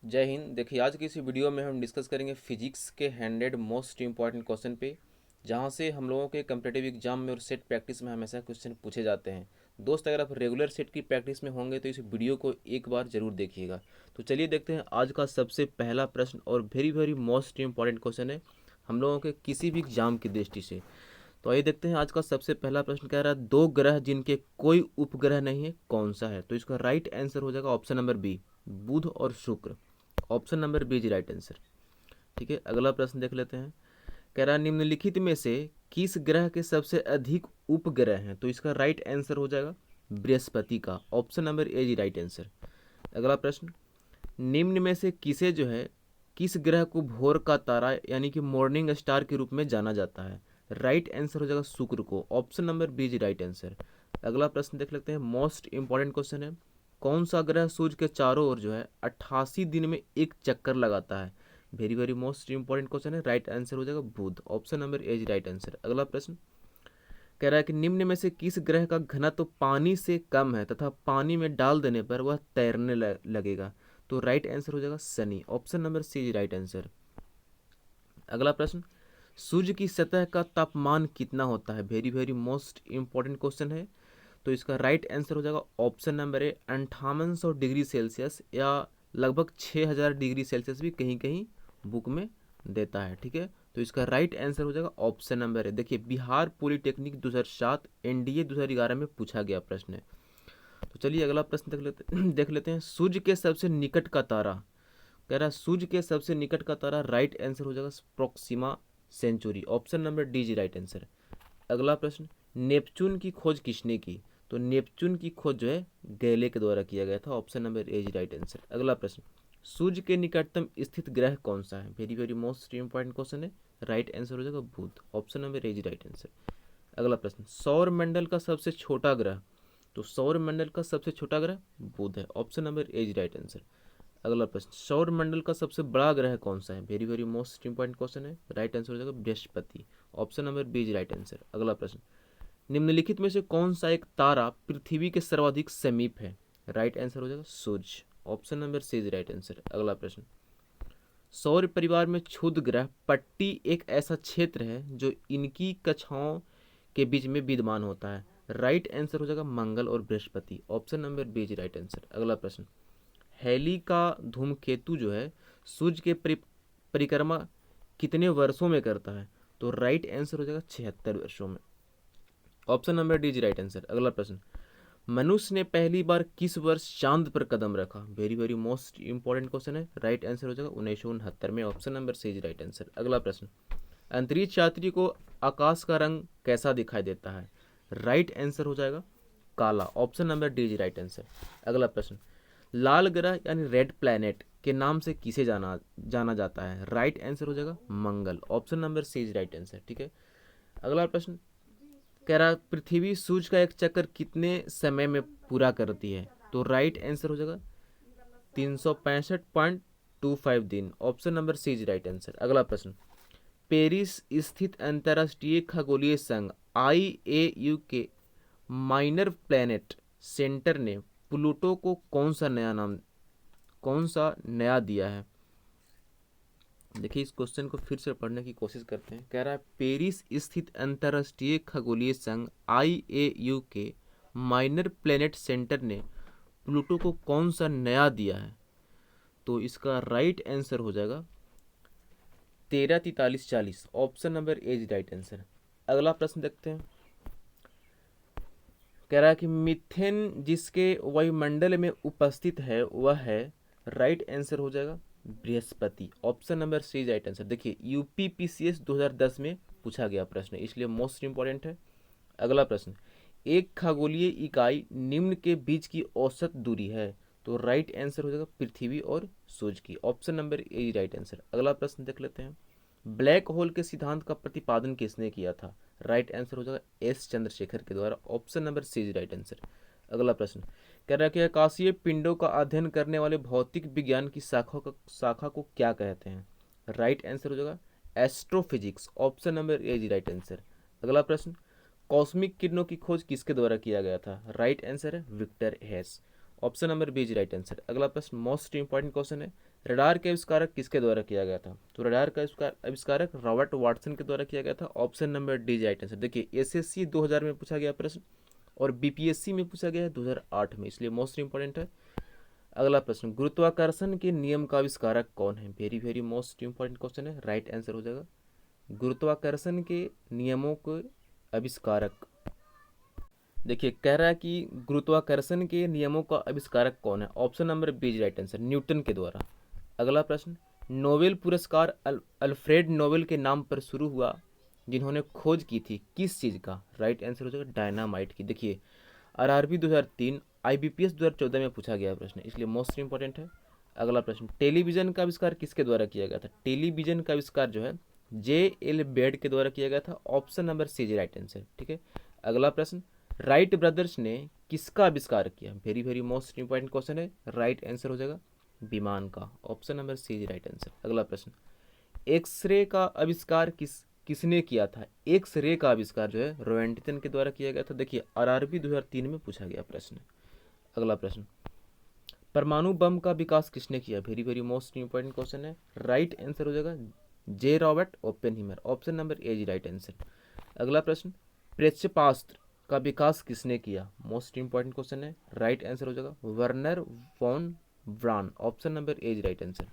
जय हिंद। देखिए, आज की इस वीडियो में हम डिस्कस करेंगे फिजिक्स के 100 मोस्ट इंपॉर्टेंट क्वेश्चन पे, जहां से हम लोगों के कम्पिटेटिव एग्जाम में और सेट प्रैक्टिस में हमेशा क्वेश्चन पूछे जाते हैं। दोस्त, अगर आप रेगुलर सेट की प्रैक्टिस में होंगे तो इस वीडियो को एक बार जरूर देखिएगा। तो चलिए देखते हैं आज का सबसे पहला प्रश्न, और very very most important question है हम लोगों के किसी भी एग्जाम की दृष्टि से। तो आइए देखते हैं आज का सबसे पहला प्रश्न कह रहा है, दो ग्रह जिनके कोई उपग्रह नहीं है कौन सा है। तो इसका राइट आंसर हो जाएगा ऑप्शन नंबर बी, बुध और Shukra. Option number B is right answer. ठीक है, अगला प्रश्न देख लेते हैं। कह रहा है, निम्नलिखित में से किस ग्रह के सबसे अधिक उपग्रह हैं। तो इसका राइट आंसर हो जाएगा बृहस्पति का। Option number A is right answer. अगला प्रश्न, निम्न में से किसे जो है किस ग्रह को भोर का तारा यानी कि मॉर्निंग स्टार के रूप में जाना जाता है। राइट आंसर हो जाएगा शुक्र को। Option number B is right answer. अगला प्रश्न देख लेते हैं, मोस्ट इंपॉर्टेंट क्वेश्चन है। कौन सा ग्रह सूर्य के चारों ओर जो है 88 दिन में एक चक्कर लगाता है। Very very most important question है। राइट आंसर हो जाएगा Budh. Option number A is right answer. अगला प्रश्न कह रहा है कि निम्न में से किस ग्रह का घनत्व पानी से कम है तथा पानी में डाल देने पर वह तैरने लगेगा। तो राइट आंसर हो जाएगा Shani. Option number C is right answer. अगला प्रश्न, सूर्य की सतह का तापमान कितना होता है। Very very most important question है। तो इसका राइट आंसर हो जाएगा ऑप्शन नंबर ए 5800 डिग्री सेल्सियस, या लगभग 6000 डिग्री सेल्सियस भी कहीं कहीं बुक में देता है। ठीक है, तो इसका राइट आंसर हो जाएगा ऑप्शन नंबर ए। देखिए, बिहार पॉलिटेक्निक 2007 एनडीए 2011 में पूछा गया प्रश्न है। तो चलिए अगला प्रश्न देख लेते हैं। सूर्य के सबसे निकट का तारा, कह रहा है सूर्य के सबसे निकट का तारा। राइट आंसर हो जाएगा Proxima Centauri. Option number D G right answer. अगला प्रश्न, नेपच्यून की खोज किसने की। तो नेपच्यून की खोज जो है गैले के द्वारा किया गया था। ऑप्शन नंबर ए जी राइट आंसर। अगला प्रश्न, सूर्य के निकटतम स्थित ग्रह कौन सा है। Very very most important question है। राइट आंसर हो जाएगा बुध। ऑप्शन नंबर ए जी राइट आंसर। अगला प्रश्न, सौर मंडल का सबसे छोटा ग्रह। तो सौर मंडल का सबसे छोटा ग्रह बुध है। ऑप्शन नंबर ए जी राइट आंसर। अगला प्रश्न, सौर मंडल का सबसे बड़ा ग्रह कौन सा है। Very very most important question है। राइट आंसर हो जाएगा Brihaspati. Option number B is right answer. अगला प्रश्न, निम्नलिखित में से कौन सा एक तारा पृथ्वी के सर्वाधिक समीप है। राइट आंसर हो जाएगा सूर्य। Option number C is right answer. अगला प्रश्न, सौर परिवार में क्षुद्र ग्रह पट्टी एक ऐसा क्षेत्र है जो इनकी कक्षाओं के बीच में विद्यमान होता है। राइट आंसर हो जाएगा मंगल और Brihaspati. Option number B is right answer. अगला प्रश्न, हैली का धूमकेतु जो है सूर्य के परिक्रमा कितने वर्षों में करता है। तो राइट आंसर हो जाएगा 76 वर्षों में। Option number D is right answer. अगला प्रश्न, मनुष्य ने पहली बार किस वर्ष चांद पर कदम रखा। Very very most important question है। राइट आंसर हो जाएगा 1969 में। Option number C is right answer. अगला प्रश्न, अंतरिक्ष यात्री को आकाश का रंग कैसा दिखाई देता है। राइट आंसर हो जाएगा काला। Option number D is right answer. अगला प्रश्न, लाल ग्रह यानी रेड प्लैनेट के नाम से किसे जाना जाना जाता है। राइट आंसर हो जाएगा Mangal. Option number C is right answer. ठीक है, अगला प्रश्न कह रहा, पृथ्वी सूर्य का एक चक्कर कितने समय में पूरा करती है। तो राइट आंसर हो जाएगा 365.25 दिन। Option number C is right answer. अगला प्रश्न, पेरिस स्थित अंतर्राष्ट्रीय खगोलीय संघ IAU के माइनर प्लैनेट सेंटर ने प्लूटो को कौन सा नया दिया है। देखिए, इस क्वेश्चन को फिर से पढ़ने की कोशिश करते हैं। कह रहा है, पेरिस स्थित अंतर्राष्ट्रीय खगोलीय संघ IAU के माइनर प्लैनेट सेंटर ने प्लूटो को कौन सा नया दिया है। तो इसका राइट आंसर हो जाएगा 134340। Option number A is right answer. अगला प्रश्न देखते हैं। कह रहा है कि मिथेन जिसके वायुमंडल में उपस्थित है वह है। राइट आंसर हो जाएगा Brihaspati. Option number C right answer. देखिए, UPPCS 2010 में पूछा गया प्रश्न, इसलिए मोस्ट इंपॉर्टेंट है। अगला प्रश्न, एक खगोलीय इकाई निम्न के बीच की औसत दूरी है। तो राइट आंसर हो जाएगा पृथ्वी और सूर्य की। ऑप्शन नंबर ए राइट आंसर। अगला प्रश्न देख लेते हैं, ब्लैक होल के सिद्धांत का प्रतिपादन किसने किया था। राइट आंसर हो जाएगा एस चंद्रशेखर के द्वारा। Option number C is right answer. अगला प्रश्न कह रहा है कि आकाशीय पिंडों का अध्ययन करने वाले भौतिक विज्ञान की शाखा को क्या कहते हैं। राइट आंसर हो जाएगा astrophysics. Option number A is right answer. अगला प्रश्न, कॉस्मिक किरणों की खोज किसके द्वारा किया गया था। राइट आंसर है Victor Hess. Option number B is right answer. अगला प्रश्न मोस्ट इंपॉर्टेंट क्वेश्चन है, रडार का आविष्कारक किसके द्वारा किया गया था? तो रडार का आविष्कारक रॉबर्ट वाटसन के द्वारा किया गया था। Option number D is right answer. देखिए एसएससी 2000 में पूछा गया प्रश्न और बीपीएससी में पूछा गया है 2008 में, इसलिए मोस्ट इंपॉर्टेंट है। अगला प्रश्न गुरुत्वाकर्षण के नियम का आविष्कारक कौन है? Very very most important question है, राइट आंसर हो जाएगा गुरुत्वाकर्षण के नियमों के आविष्कारक। देखिए कह रहा है कि गुरुत्वाकर्षण के नियमों का आविष्कारक कौन है? Option number B is right answer, Newton के द्वारा। अगला प्रश्न नोबेल पुरस्कार अल्फ्रेड नोबेल के नाम पर शुरू हुआ जिन्होंने खोज की थी किस चीज़ का? राइट आंसर हो जाएगा डायनामाइट की। देखिए आरआरबी 2003 आईबीपीएस 2014 में पूछा गया प्रश्न, इसलिए मोस्ट इंपॉर्टेंट है। अगला प्रश्न टेलीविजन का आविष्कार किसके द्वारा किया गया था? टेलीविजन का आविष्कार जो है जे.एल. बेड के द्वारा किया गया था। Option number C is right answer. ठीक है, अगला प्रश्न राइट ब्रदर्स ने किसका आविष्कार किया? Very very most important question है, राइट आंसर हो जाएगा विमान का। Option number C is right answer. अगला प्रश्न एक्सरे का आविष्कार किसने किया था? एक्सरे का आविष्कार जो है रोएंटगन के द्वारा किया गया था। देखिए आरआरबी 2003 में पूछा गया प्रश्न। अगला प्रश्न परमाणु बम का विकास किसने किया? Very very most important question है, राइट आंसर हो जाएगा J Robert Oppenheimer. Option number A is right answer. अगला प्रश्न प्रक्षेपास्त्र का विकास किसने किया? मोस्ट इंपॉर्टेंट क्वेश्चन है, राइट आंसर हो जाएगा Wernher von Braun. Option number A is right answer.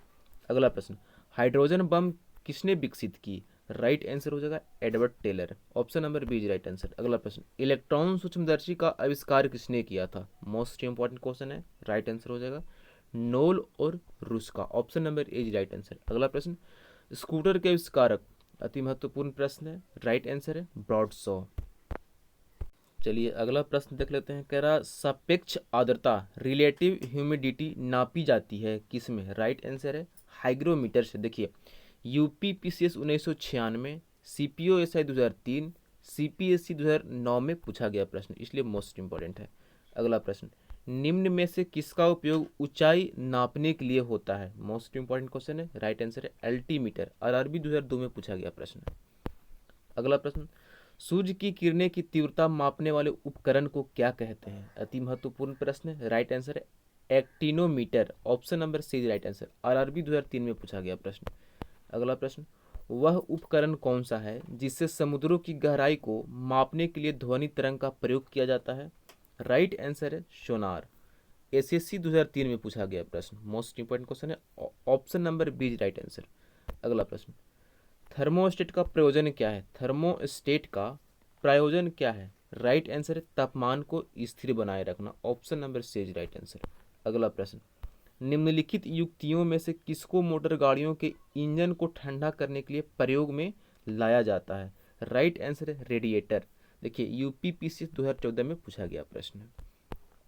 अगला प्रश्न हाइड्रोजन बम किसने विकसित की? राइट आंसर हो जाएगा Edward Teller. Option number B is right answer. अगला प्रश्न इलेक्ट्रॉन सूक्ष्मदर्शी का आविष्कार किसने किया था? मोस्ट इंपॉर्टेंट क्वेश्चन है, राइट आंसर हो जाएगा नोल और Ruska. Option number A is right answer. अगला प्रश्न स्कूटर के आविष्कारक, अति महत्वपूर्ण प्रश्न है, राइट आंसर है ब्रॉडशॉ। चलिए अगला प्रश्न देख लेते हैं। कह रहा सापेक्ष आर्द्रता रिलेटिव ह्यूमिडिटी नापी जाती है किस में? राइट आंसर है हाइग्रोमीटर से। देखिए यूपीपीसीएस 1996, सीपीओएसआई 2003, सीपीएससी 2009 में पूछा गया प्रश्न, इसलिए मोस्ट इंपॉर्टेंट है। अगला प्रश्न निम्न में से किसका उपयोग ऊंचाई नापने के लिए होता है? मोस्ट इंपॉर्टेंट क्वेश्चन है, राइट आंसर है अल्टीमीटर। आरआरबी 2002 में पूछा गया प्रश्न। अगला प्रश्न सूर्य की किरणें की तीव्रता मापने वाले उपकरण को क्या कहते हैं? अति महत्वपूर्ण प्रश्न है, राइट आंसर है actinometer. Option number C right answer. RRB 2003 में पूछा गया प्रश्न। अगला प्रश्न वह उपकरण कौन सा है जिससे समुद्रों की गहराई को मापने के लिए ध्वनि तरंग का प्रयोग किया जाता है? राइट आंसर है सोनार। एसएससी 2003 में पूछा गया प्रश्न, मोस्ट इंपॉर्टेंट क्वेश्चन है, option number B right answer. अगला प्रश्न थर्मोस्टेट का प्रयोजन क्या है? थर्मोस्टेट का प्रयोजन क्या है? राइट आंसर है तापमान को स्थिर बनाए रखना। Option number C is right answer. अगला प्रश्न निम्नलिखित युक्तियों में से किसको मोटर गाड़ियों के इंजन को ठंडा करने के लिए प्रयोग में लाया जाता है? राइट आंसर है रेडिएटर। देखिए यूपीपीसीएस 2014 में पूछा गया प्रश्न है।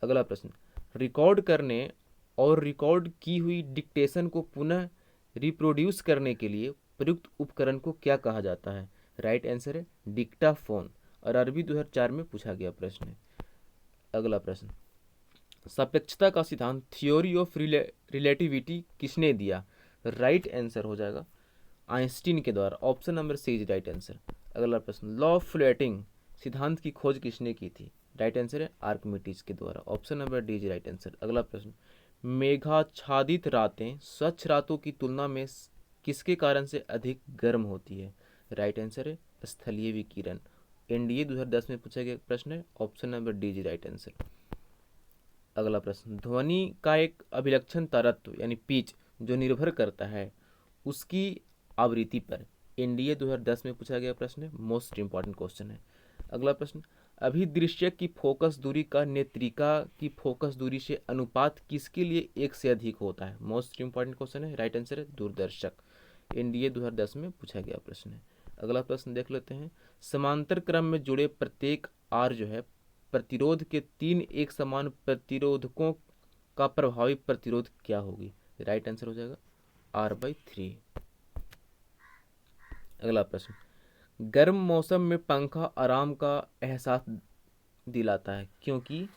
अगला प्रश्न रिकॉर्ड करने और रिकॉर्ड की हुई डिक्टेशन को पुनः रिप्रोड्यूस करने के लिए प्रयुक्त उपकरण को क्या कहा जाता है? राइट आंसर है डिक्टाफोन। और आरआरबी 2004 में पूछा गया प्रश्न है। अगला प्रश्न सापेक्षता का सिद्धांत थ्योरी ऑफ रिलेटिविटी किसने दिया? राइट आंसर हो जाएगा आइंस्टीन के द्वारा। Option number C is right answer. अगला प्रश्न लॉ ऑफ फ्लोटिंग सिद्धांत की खोज किसने की थी? राइट आंसर है आर्किमिडीज के द्वारा। Option number D is right answer. अगला प्रश्न मेघाच्छादित रातें स्वच्छ रातों की तुलना में किसके कारण से अधिक गर्म होती है? राइट आंसर है स्थलीय विकिरण। एनडीए 2010 में पूछा गया प्रश्न है, option number D is right answer. अगला प्रश्न ध्वनि का एक अभिलक्षण तरत्व यानी पिच जो निर्भर करता है उसकी आवृत्ति पर, एनडीए 2010 में पूछा गया प्रश्न है, मोस्ट इंपॉर्टेंट क्वेश्चन है। अगला प्रश्न अभिदृश्य की फोकस दूरी का नेत्रिका की फोकस दूरी से अनुपात किसके लिए एक से अधिक होता है? मोस्ट इंपॉर्टेंट क्वेश्चन है, राइट आंसर है दूरदर्शक। एनडीए 2010 में पूछा गया प्रश्न है। अगला प्रश्न देख लेते हैं समांतर क्रम में जुड़े प्रत्येक आर जो है प्रतिरोध के 3 एक समान प्रतिरोधकों का प्रभावी प्रतिरोध क्या होगी? राइट आंसर हो जाएगा R/3। अगला प्रश्न गर्म मौसम में पंखा आराम का एहसास दिलाता है क्योंकि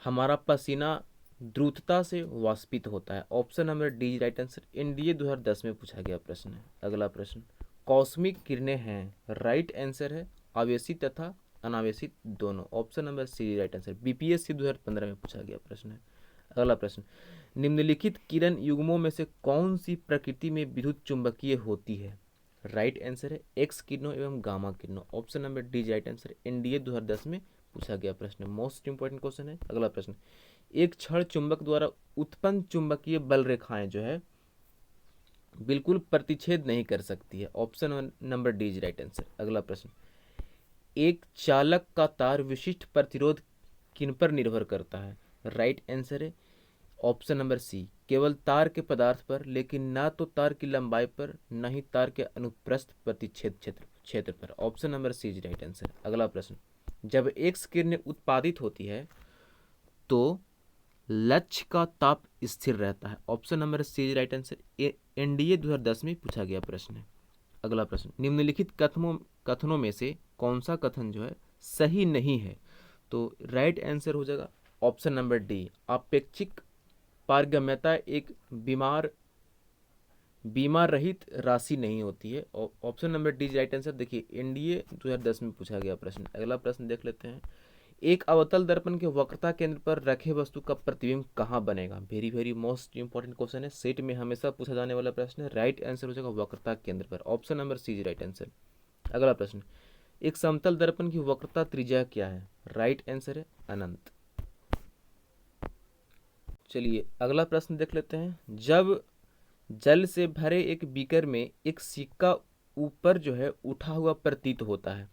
हमारा पसीना द्रुतता से वाष्पित होता है। Option number D right answer. NDA 2010 में पूछा गया प्रश्न है। अगला प्रश्न कॉस्मिक किरणें हैं, राइट आंसर है आवेशी तथा अनावेशित दोनों। Option number C right answer. BPSC 2015 में पूछा गया प्रश्न है। अगला प्रश्न, निम्नलिखित किरण युग्मों में से कौन सी प्रकृति में विद्युत चुंबकीय होती है? राइट आंसर है एक्स किरणों एवं गामा किरणों। Option number D right answer. NDA 2010 में पूछा गया प्रश्न, मोस्ट इंपॉर्टेंट क्वेश्चन है। अगला प्रश्न, एक क्षण चुंबक द्वारा उत्पन्न चुंबकीय बल रेखाएं जो है बिल्कुल प्रतिच्छेद नहीं कर सकती है। Option number D is right answer. अगला प्रश्न, एक चालक का तार विशिष्ट प्रतिरोध किन पर निर्भर करता है? राइट आंसर है ऑप्शन नंबर सी, केवल तार के पदार्थ पर, लेकिन ना तो तार की लंबाई पर, न ही तार के अनुप्रस्थ प्रतिच्छेद क्षेत्र पर। Option number C is right answer. अगला प्रश्न, जब एक्स किरणें उत्पादित होती है तो लक्ष्य का ताप स्थिर रहता है। Option number C is right answer. NDA 2010 में पूछा गया प्रश्न है। अगला प्रश्न, निम्नलिखित कथनों में से कौन सा कथन जो है सही नहीं है? तो राइट आंसर हो जाएगा ऑप्शन नंबर डी, अपेक्षिक पारगम्यता एक बीमा रहित राशि नहीं होती है। Option number D right answer. देखिए एनडीए 2010 में पूछा गया प्रश्न। अगला प्रश्न देख लेते हैं, एक अवतल दर्पण के वक्रता केंद्र पर रखे वस्तु का प्रतिबिंब कहाँ बनेगा? Very very most important question है, सेट में हमेशा पूछा जाने वाला प्रश्न है। राइट आंसर हो जाएगा वक्रता केंद्र पर। Option number C is right answer. अगला प्रश्न, एक समतल दर्पण की वक्रता त्रिज्या क्या है? राइट आंसर है अनंत। चलिए अगला प्रश्न देख लेते हैं, जब जल से भरे एक बीकर में एक सिक्का ऊपर जो है उठा हुआ प्रतीत होता है,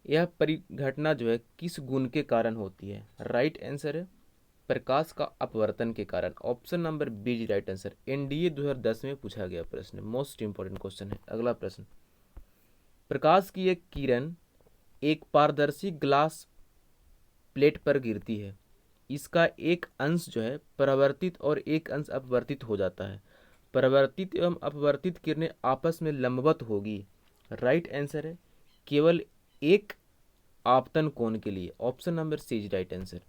यह परिघटना जो है किस गुण के कारण होती है? राइट आंसर है प्रकाश का अपवर्तन के कारण। Option number B right answer. NDA 2010 में पूछा गया प्रश्न, मोस्ट इंपॉर्टेंट क्वेश्चन है। अगला प्रश्न, प्रकाश की एक किरण एक पारदर्शी ग्लास प्लेट पर गिरती है, इसका एक अंश जो है परावर्तित और एक अंश अपवर्तित हो जाता है, परावर्तित एवं अपवर्तित किरणें आपस में लंबवत होगी। राइट आंसर है केवल एक आपतन कोण के लिए। Option number C is right answer.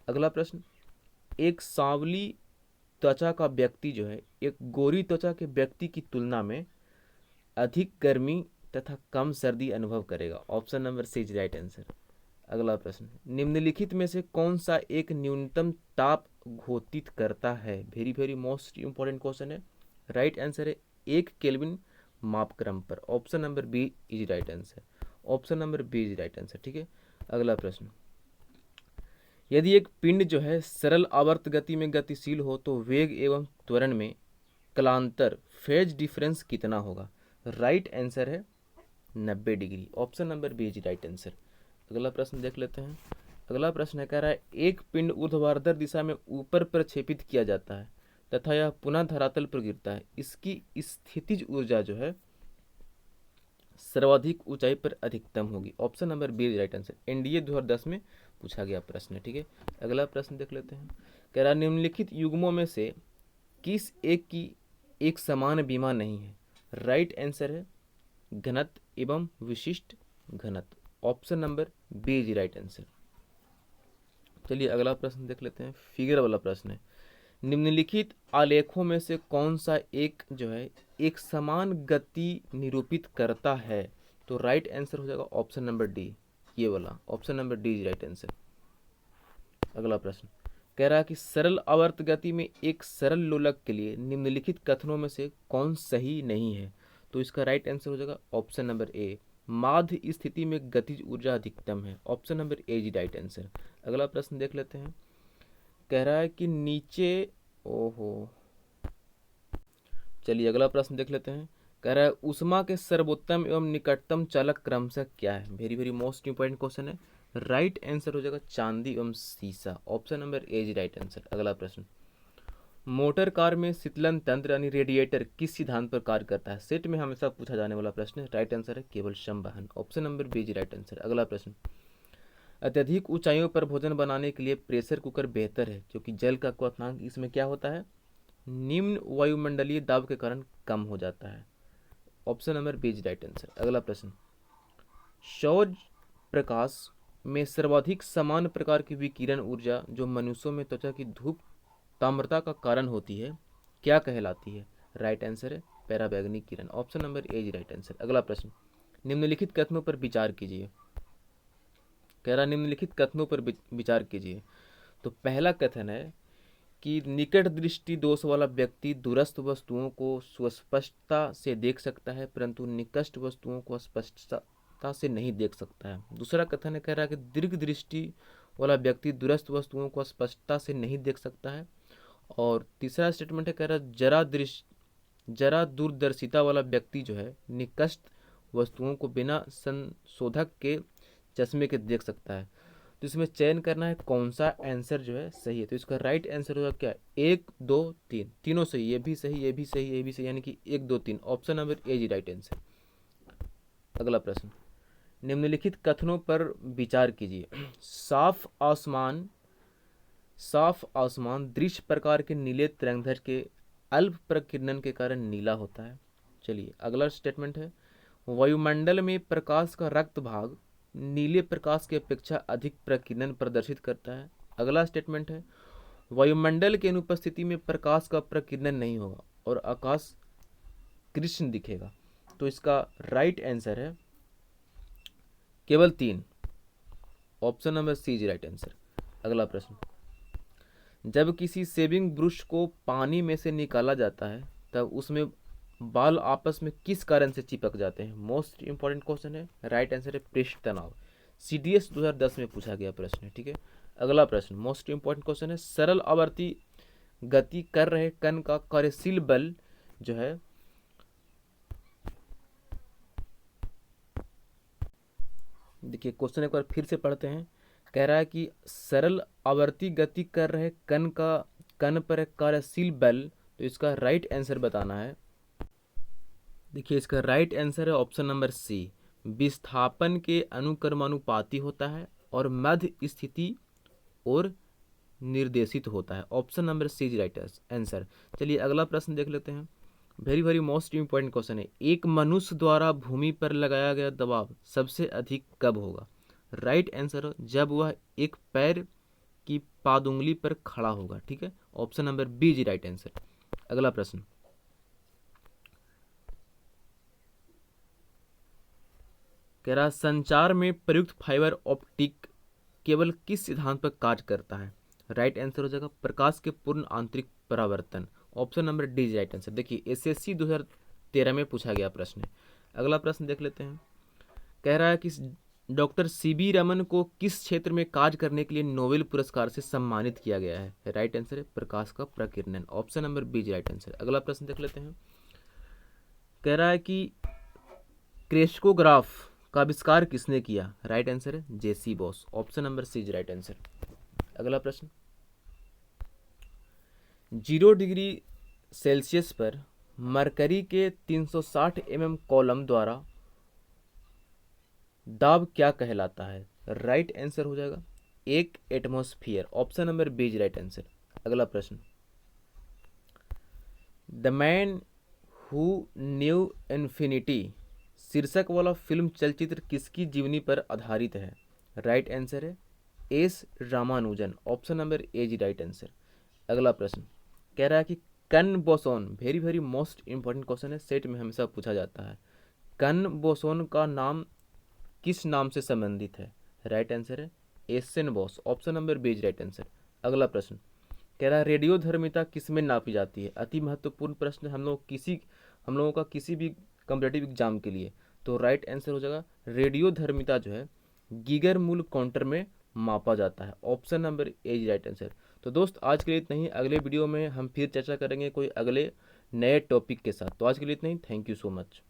अगला प्रश्न, एक सांवली त्वचा का व्यक्ति जो है एक गोरी त्वचा के व्यक्ति की तुलना में अधिक गर्मी तथा कम सर्दी अनुभव करेगा। Option number C is right answer. अगला प्रश्न, निम्नलिखित में से कौन सा एक न्यूनतम ताप घोषित करता है? Very very most important question है। राइट आंसर है 1 केल्विन मापक्रम पर। Option number B is right answer. Option number B is right answer. ठीक है, अगला प्रश्न, यदि एक पिंड जो है सरल आवर्त गति में गतिशील हो तो वेग एवं त्वरण में कालांतर फेज डिफरेंस कितना होगा? राइट आंसर है 90 degree. Option number B is right answer. अगला प्रश्न देख लेते हैं। अगला प्रश्न है, कह रहा है एक पिंड ऊर्ध्वाधर दिशा में ऊपर प्रक्षेपित किया जाता है तथा यह पुनः धरातल पर गिरता है, इसकी स्थितिज ऊर्जा जो है सर्वाधिक ऊंचाई पर अधिकतम होगी। Option number B right answer. NDA 2010 में पूछा गया प्रश्न है। ठीक है, अगला प्रश्न देख लेते हैं। कह रहा निम्नलिखित युग्मों में से किस एक की एक समान बीमा नहीं है? राइट आंसर है घनत्व एवं विशिष्ट घनत्व। Option number B is right answer. चलिए अगला प्रश्न देख लेते हैं, फिगर वाला प्रश्न है, निम्नलिखित आलेखों में से कौन सा एक जो है एक समान गति निरूपित करता है? तो राइट आंसर हो जाएगा ऑप्शन नंबर डी, ये वाला। Option number D is right answer. अगला प्रश्न कह रहा है कि सरल आवर्त गति में एक सरल लोलक के लिए निम्नलिखित कथनों में से कौन सही नहीं है? तो इसका राइट आंसर हो जाएगा ऑप्शन नंबर ए, माध्य स्थिति में गतिज ऊर्जा अधिकतम है। Option number A is right answer. अगला प्रश्न देख लेते हैं, कह रहा है कि नीचे ओहो चलिए अगला प्रश्न देख लेते हैं। कह रहा है ऊष्मा के सर्वोत्तम एवं निकटतम चालक क्रमशः क्या है? Very very most important question है। राइट आंसर हो जाएगा चांदी एवं सीसा। Option number A is right answer. अगला प्रश्न, मोटर कार में शीतलन तंत्र यानी रेडिएटर किस सिद्धांत पर कार्य करता है? सेट में हमेशा पूछा जाने वाला प्रश्न है। राइट आंसर है केवल संवहन। Option number B is right answer. अगला प्रश्न, अत्यधिक ऊंचाइयों पर भोजन बनाने के लिए प्रेशर कुकर बेहतर है क्योंकि जल का क्वथनांक इसमें क्या होता है? निम्न वायुमंडलीय दाब के कारण कम हो जाता है। Option number B is right answer. अगला प्रश्न, सौर प्रकाश में सर्वाधिक समान प्रकार की विकिरण ऊर्जा जो मनुष्यों में त्वचा की धूप ताम्रता का कारण होती है क्या कहलाती है? राइट आंसर है पराबैंगनी किरण। Option number A is right answer. अगला प्रश्न, निम्नलिखित कथनों पर विचार कीजिए। कह रहा निम्नलिखित कथनों पर विचार कीजिए। तो पहला कथन है कि निकट दृष्टि दोष वाला व्यक्ति दूरस्थ वस्तुओं को सुस्पष्टता से देख सकता है परंतु निकट वस्तुओं को स्पष्टता से नहीं देख सकता है। दूसरा कथन है, कह रहा है कि दीर्घ दृष्टि वाला व्यक्ति दूरस्थ वस्तुओं को स्पष्टता से नहीं देख सकता है। और तीसरा स्टेटमेंट है, कह रहा है जरा दूरदर्शिता वाला व्यक्ति जो है निकट वस्तुओं को बिना संशोधक के चश्मे के देख सकता है। तो इसमें चयन करना है कौन सा आंसर जो है सही है। तो इसका राइट आंसर होगा क्या, 1 2 3, तीनों सही, ये भी सही, ये भी सही, ये भी सही, यानी कि 1 2 3, ऑप्शन नंबर ए जी राइट आंसर। अगला प्रश्न, निम्नलिखित कथनों पर विचार कीजिए। साफ आसमान दृश्य प्रकार के नीले तरंगदैर्घ्य के अल्प प्रकीर्णन के कारण नीला होता है। चलिए अगला स्टेटमेंट है, वायुमंडल में प्रकाश का रक्त भाग नीले प्रकाश की अपेक्षा अधिक प्रकीर्णन प्रदर्शित करता है। अगला स्टेटमेंट है, वायुमंडल की अनुपस्थिति में प्रकाश का प्रकीर्णन नहीं होगा और आकाश कृष्ण दिखेगा। तो इसका राइट आंसर है केवल 3, option number C is right answer. अगला प्रश्न, जब किसी शेविंग ब्रश को पानी में से निकाला जाता है तब उसमें बाल आपस में किस कारण से चिपक जाते हैं। मोस्ट इंपॉर्टेंट क्वेश्चन है, राइट आंसर है पृष्ठ तनाव। CDS 2010 में पूछा गया प्रश्न है, ठीक है। अगला प्रश्न मोस्ट इंपॉर्टेंट क्वेश्चन है, सरल आवर्ती गति कर रहे कण का कार्यशील बल जो है देखिए क्वेश्चन एक बार फिर से पढ़ते हैं। कह रहा है कि सरल आवर्ती गति कर रहे कण पर कार्यशील बल, तो इसका राइट आंसर बताना है। देखिए इसका राइट आंसर है ऑप्शन नंबर सी, विस्थापन के अनुक्रमानुपाती होता है और मध्य स्थिति और निर्देशित होता है। Option number C is right answer. चलिए अगला प्रश्न देख लेते हैं, very very most important question है, एक मनुष्य द्वारा भूमि पर लगाया गया दबाव सबसे अधिक कब होगा। राइट आंसर जब वह एक पैर की पादुंगली पर खड़ा होगा, ठीक है। Option number B is right answer. अगला प्रश्न, कह रहा संचार में प्रयुक्त फाइबर ऑप्टिक केवल किस सिद्धांत पर कार्य करता है। राइट आंसर हो जाएगा प्रकाश के पूर्ण आंतरिक परावर्तन। Option number D is right answer. देखिए SSC 2013 में पूछा गया प्रश्न है। अगला प्रश्न देख लेते हैं, कह रहा है कि डॉक्टर CB रमन को किस क्षेत्र में कार्य करने के लिए नोबेल पुरस्कार से सम्मानित किया गया है। राइट आंसर है प्रकाश का प्रकीर्णन। Option number B is right answer. अगला प्रश्न देख लेते हैं, कह रहा है कि क्रेस्कोग्राफ का आविष्कार किसने किया। राइट आंसर है JC Bose. Option number C is right answer. अगला प्रश्न, 0 डिग्री सेल्सियस पर मरकरी के 360 mm कॉलम द्वारा दाब क्या कहलाता है। राइट आंसर हो जाएगा एक atmosphere. Option number B is right answer. अगला प्रश्न, the man who knew infinity शीर्षक वाला फिल्म चलचित्र किसकी जीवनी पर आधारित है। राइट आंसर है S Ramanujan. Option number A जी राइट आंसर। अगला प्रश्न, कह रहा है कि कण boson, very very most important question है, सेट में हमेशा पूछा जाता है, कण बोसोन का नाम किस नाम से संबंधित है। राइट आंसर है S N Bose. Option number B is right answer. अगला प्रश्न, कह रहा है रेडियोधर्मिता किस में नापी जाती है। अति महत्वपूर्ण प्रश्न हम लोगों का किसी भी कॉम्पिटिटिव एग्जाम के लिए। तो राइट आंसर हो जाएगा रेडियोधर्मिता जो है गीगर मूल काउंटर में मापा जाता है। Option number A is right answer. तो दोस्त आज के लिए इतना ही, अगले वीडियो में हम फिर चर्चा करेंगे कोई अगले नए टॉपिक के साथ। तो आज के लिए इतना ही, थैंक यू सो मच।